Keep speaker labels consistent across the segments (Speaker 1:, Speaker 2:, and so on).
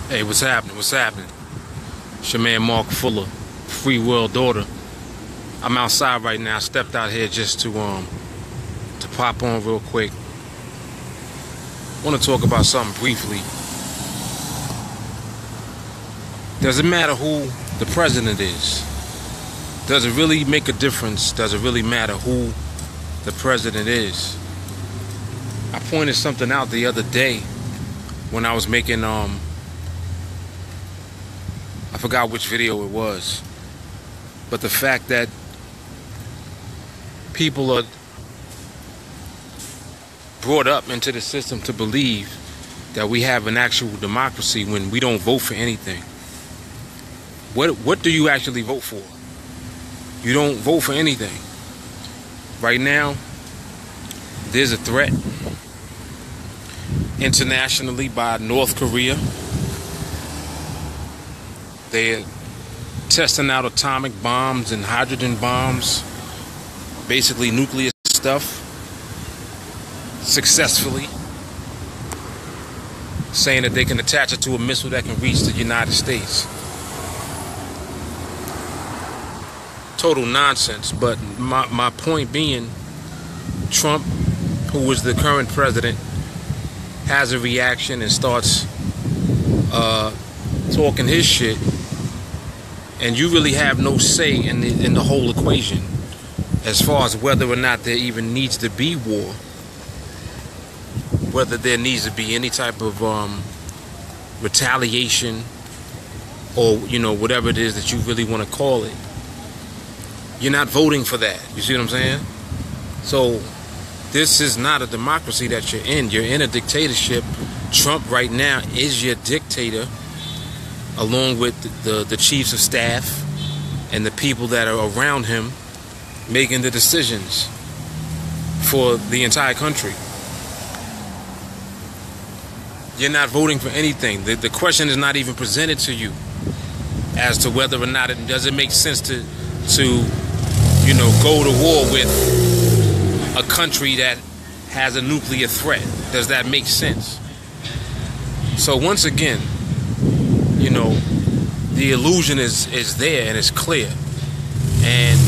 Speaker 1: Hey, what's happening? What's happening? It's your man Mark Fuller, Free World Order. I'm outside right now. I stepped out here just to pop on real quick. I want to talk about something briefly. Doesn't matter who the president is. Does it really make a difference? Does it really matter who the president is? I pointed something out the other day when I was making I forgot which video it was, but the fact that people are brought up into the system to believe that we have an actual democracy when we don't vote for anything. What do you actually vote for? You don't vote for anything. Right now, there's a threat internationally by North Korea. They're testing out atomic bombs and hydrogen bombs, basically nuclear stuff, successfully, saying that they can attach it to a missile that can reach the United States. Total nonsense. But my point being, Trump, who is the current president, has a reaction and starts talking his shit, and you really have no say in the whole equation as far as whether or not there even needs to be war, whether there needs to be any type of retaliation, or whatever it is that you really want to call it. You're not voting for that. You see what I'm saying? So this is not a democracy that you're in. You're in a dictatorship. Trump right now is your dictator, along with the chiefs of staff and the people that are around him making the decisions for the entire country. You're not voting for anything. The question is not even presented to you as to whether or not does it make sense to go to war with a country that has a nuclear threat. Does that make sense? So once again, the illusion is there and it's clear, and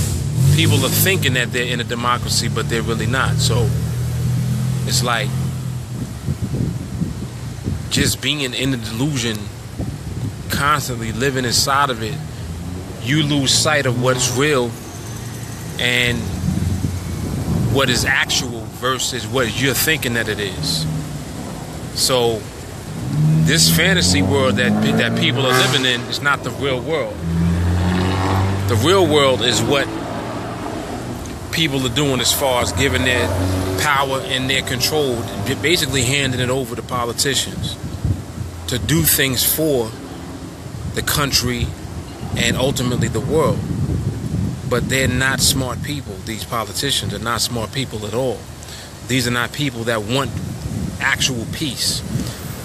Speaker 1: people are thinking that they're in a democracy, but they're really not. So it's like just being in the delusion, constantly living inside of it, you lose sight of what's real and what is actual versus what you're thinking that it is. So this fantasy world that people are living in is not the real world. The real world is what people are doing as far as giving their power and their control, basically handing it over to politicians to do things for the country and ultimately the world. But they're not smart people. These politicians are not smart people at all. These are not people that want actual peace.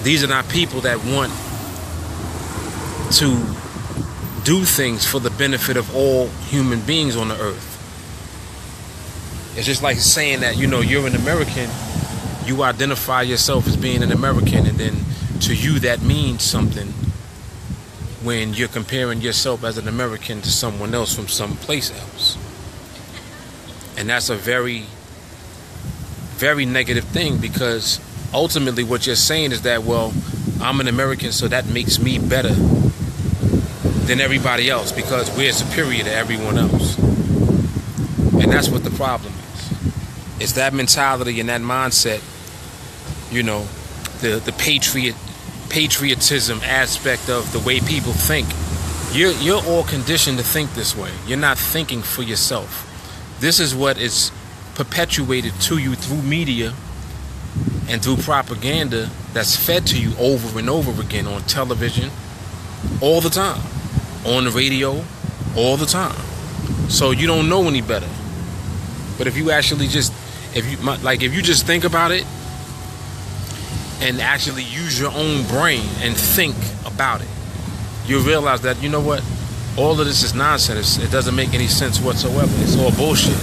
Speaker 1: These are not people that want to do things for the benefit of all human beings on the earth. It's just like saying that, you're an American, you identify yourself as being an American, and then to you that means something when you're comparing yourself as an American to someone else from someplace else. And that's a very, very negative thing, because ultimately what you're saying is that, well, I'm an American, so that makes me better than everybody else because we're superior to everyone else. And that's what the problem is. It's that mentality and that mindset, the patriotism aspect of the way people think. You're all conditioned to think this way. You're not thinking for yourself. This is what is perpetuated to you through media and through propaganda that's fed to you over and over again on television all the time, on the radio all the time. So you don't know any better. But if you actually just if you just think about it and actually use your own brain and think about it, you'll realize that, what, all of this is nonsense. It doesn't make any sense whatsoever. It's all bullshit.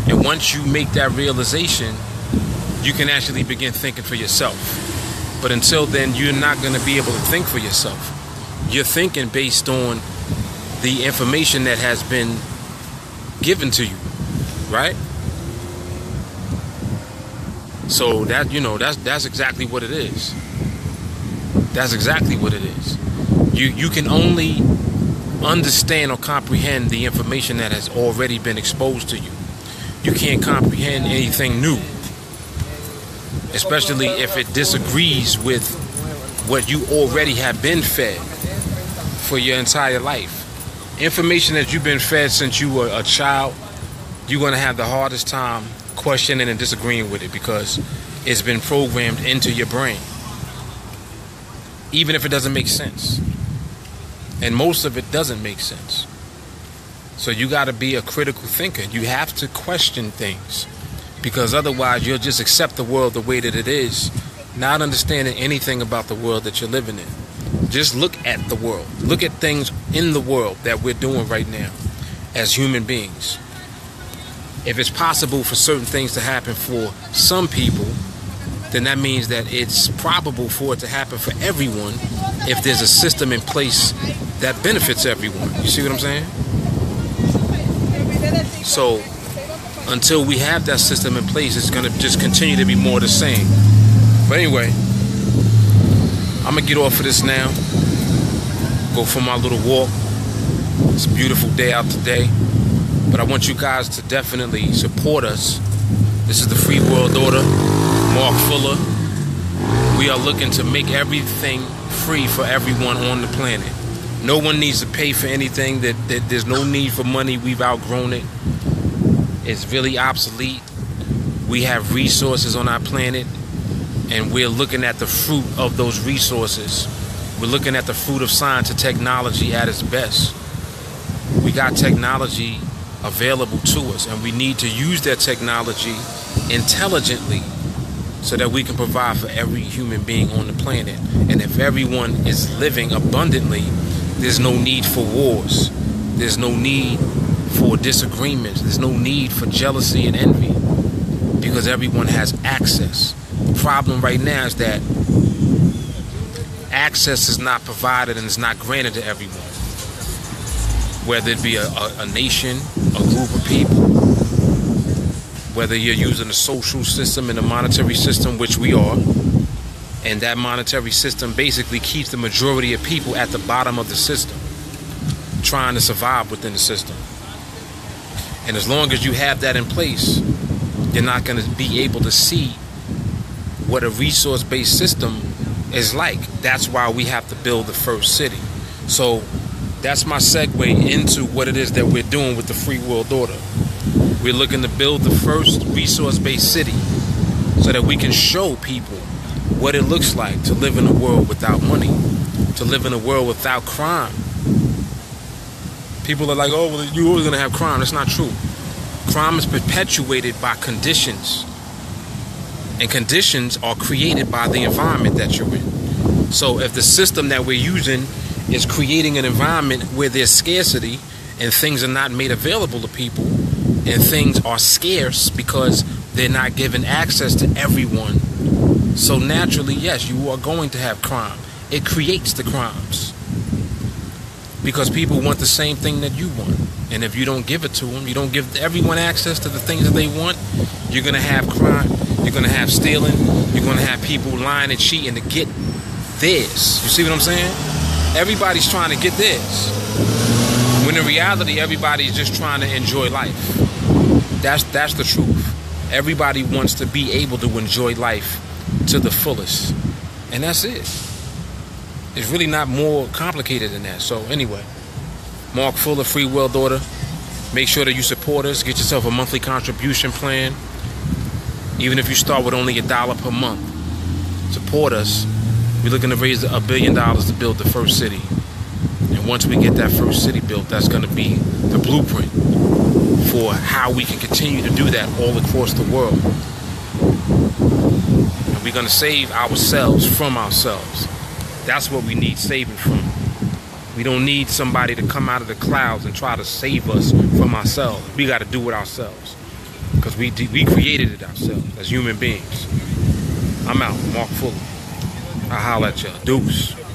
Speaker 1: And once you make that realization, you can actually begin thinking for yourself. But until then, you're not going to be able to think for yourself. You're thinking based on the information that has been given to you, right? So that, that's exactly what it is. That's exactly what it is. You can only understand or comprehend the information that has already been exposed to you. You can't comprehend anything new, especially if it disagrees with what you already have been fed for your entire life. Information that you've been fed since you were a child, you're going to have the hardest time questioning and disagreeing with it because it's been programmed into your brain, even if it doesn't make sense. And most of it doesn't make sense. So you got to be a critical thinker. You have to question things, because otherwise you'll just accept the world the way that it is, not understanding anything about the world that you're living in. Just look at the world. Look at things in the world that we're doing right now as human beings. If it's possible for certain things to happen for some people, then that means that it's probable for it to happen for everyone if there's a system in place that benefits everyone. You see what I'm saying? So until we have that system in place, it's going to just continue to be more the same. But anyway, I'm going to get off of this now. Go for my little walk. It's a beautiful day out today. But I want you guys to definitely support us. This is the Free World Order. Mark Fuller. We are looking to make everything free for everyone on the planet. No one needs to pay for anything. That there's no need for money. We've outgrown it. It's really obsolete. We have resources on our planet, and we're looking at the fruit of those resources. We're looking at the fruit of science and technology at its best. We got technology available to us, and we need to use that technology intelligently so that we can provide for every human being on the planet. And if everyone is living abundantly, there's no need for wars. There's no need for disagreements. There's no need for jealousy and envy, because everyone has access. The problem right now is that access is not provided and is not granted to everyone. Whether it be a nation, a group of people, whether you're using a social system and a monetary system, which we are, and that monetary system basically keeps the majority of people at the bottom of the system, trying to survive within the system. And as long as you have that in place, you're not going to be able to see what a resource-based system is like. That's why we have to build the first city. So that's my segue into what it is that we're doing with the Free World Order. We're looking to build the first resource-based city so that we can show people what it looks like to live in a world without money, to live in a world without crime. People are like, oh, well, you're always going to have crime. That's not true. Crime is perpetuated by conditions. And conditions are created by the environment that you're in. So if the system that we're using is creating an environment where there's scarcity and things are not made available to people, and things are scarce because they're not given access to everyone, so naturally, yes, you are going to have crime. It creates the crimes because people want the same thing that you want. And if you don't give it to them, you don't give everyone access to the things that they want, you're going to have crime, you're going to have stealing, you're going to have people lying and cheating to get theirs. You see what I'm saying? Everybody's trying to get theirs, when in reality, everybody's just trying to enjoy life. That's the truth. Everybody wants to be able to enjoy life to the fullest. And that's it. It's really not more complicated than that. So anyway, Mark Fuller, Free World Order. Make sure that you support us. Get yourself a monthly contribution plan. Even if you start with only $1 per month, support us. We're looking to raise $1 billion to build the first city. And once we get that first city built, that's going to be the blueprint for how we can continue to do that all across the world. And we're going to save ourselves from ourselves. That's what we need saving from. We don't need somebody to come out of the clouds and try to save us from ourselves. We got to do it ourselves, because we created it ourselves as human beings. I'm out. Mark Fuller. I holla at y'all. Deuce.